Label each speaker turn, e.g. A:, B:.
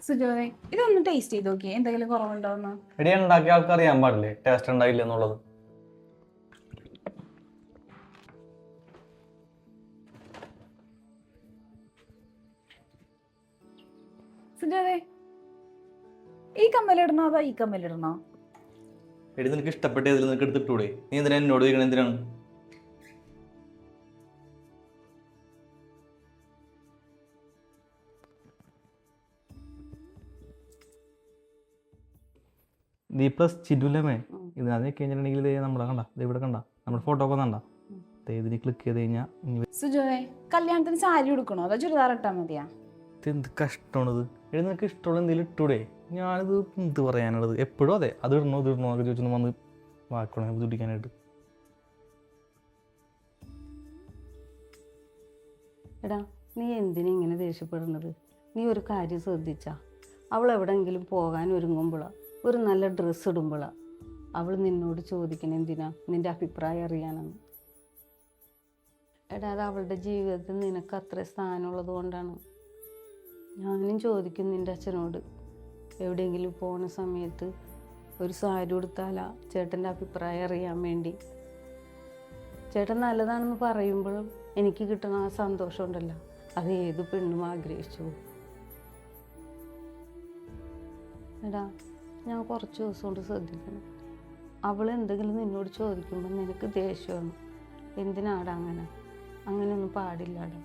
A: സുജോയെ ഇതൊന്ന് ടേസ്റ്റ് ചെയ്ത് നോക്കിയേ, എന്തെങ്കിലും കുറവുണ്ടോന്ന്.
B: എടി ഉണ്ടാക്കിയ ആൾക്ക് അറിയാൻ പാടില്ലേ ടേസ്റ്റ് ഉണ്ടായില്ല എന്നുള്ളത്.
A: സുജോയെ ഈ കമ്മലിടണോ അതോ ഈ കമ്മലിടണോ?
B: എടി നിനക്ക് ഇഷ്ടപ്പെട്ട ഏതിൽ നിനക്ക് എടുത്തിട്ടൂടെ? നീ എന്തിനാ എന്നോട് ചോദിക്കണ എന്തിനാണ്? ദീ പ്ലസ് ചിരുലമേ ഇതിനകത്ത് കഴിഞ്ഞിട്ടുണ്ടെങ്കിൽ നമ്മളെ കണ്ട ഇവിടെ കണ്ട നമ്മുടെ ഫോട്ടോ ഒക്കെ കണ്ട ഇതിന് ക്ലിക്ക് ചെയ്ത് കഴിഞ്ഞാൽ
A: സുജോയെ കല്യാണത്തിന് സാരി ഉടുക്കണോ അതോ ചുരിദാർ ഇട്ടാ മതിയാ?
B: എന്ത് കഷ്ടമാണിത്. എടി നിനക്ക് ഇഷ്ടമുള്ള എന്തെങ്കിലും ഇട്ടൂടെ? ഞാനിത് എന്ത് പറയാനുള്ളത്? എപ്പോഴും അതെ അത് ഇടണോ ഇത് ഇടണോ എന്നൊക്കെ ചോദിച്ചൊന്ന് വന്ന് വാക്കണോ ബുദ്ധിക്കാനായിട്ട്.
C: എടാ നീ എന്തിനാ ഇങ്ങനെ ദേഷ്യപ്പെടുന്നത്? നീ ഒരു കാര്യം ശ്രദ്ധിച്ചാ, അവൾ എവിടെയെങ്കിലും പോകാൻ ഒരുങ്ങുമ്പോഴാണ്, ഒരു നല്ല ഡ്രസ്സ് ഇടുമ്പോഴാണ് അവൾ നിന്നോട് ചോദിക്കണം എന്തിനാ നിൻ്റെ അഭിപ്രായം അറിയാനാണ്. എടാ അത് അവളുടെ ജീവിതത്തിൽ നിനക്ക് അത്ര സ്ഥാനമുള്ളത് കൊണ്ടാണ്. ഞാനും ചോദിക്കും നിൻ്റെ അച്ഛനോട്, എവിടെയെങ്കിലും പോണ സമയത്ത് ഒരു സാരി ഉടുത്താലാ ചേട്ടൻ്റെ അഭിപ്രായം അറിയാൻ വേണ്ടി. ചേട്ടൻ നല്ലതാണെന്ന് പറയുമ്പോഴും എനിക്ക് കിട്ടുന്ന ആ സന്തോഷം ഉണ്ടല്ലോ, അത് ഏത് പെണ്ണും ആഗ്രഹിച്ചു. എടാ ഞാൻ കുറച്ച് ദിവസം കൊണ്ട് ശ്രദ്ധിക്കണം, അവൾ എന്തെങ്കിലും നിന്നോട് ചോദിക്കുമ്പോൾ നിനക്ക് ദേഷ്യമാണ്. എന്തിനാടാ അങ്ങനെയൊന്നും പാടില്ലാടാ.